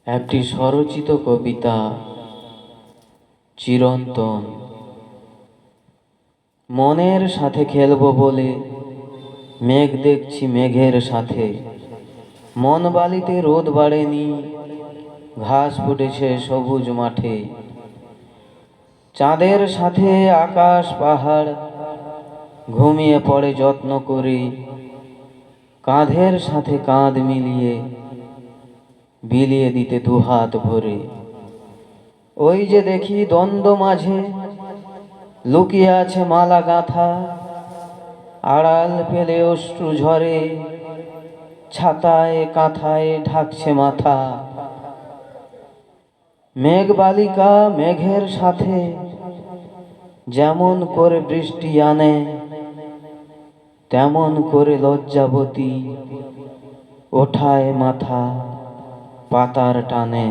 একটি স্বরচিত কবিতা চিরন্তন। মনের সাথে খেলবো বলে মেঘ দেখছি মেঘের সাথে। মন বালিতে রোদ বাড়েনি, ঘাস ফুটেছে সবুজ মাঠে। চাঁদের সাথে আকাশ পাহাড় ঘুমিয়ে পড়ে যত্ন করে। কাঁধের সাথে কাঁধ মিলিয়ে বিলিয়ে দিতে দুহাত ভরে। ওই যে দেখি দ্বন্দ্ব মাঝে লুকিয়ে আছে মালা গাঁথা। আড়াল পেলে অশ্রু ঝরে, ছাতায় কাঁথায় ঢাকছে মাথা। মেঘ বালিকা মেঘের সাথে যেমন করে বৃষ্টি আনে, তেমন করে লজ্জাবতী ওঠায় মাথা পাতার টানে।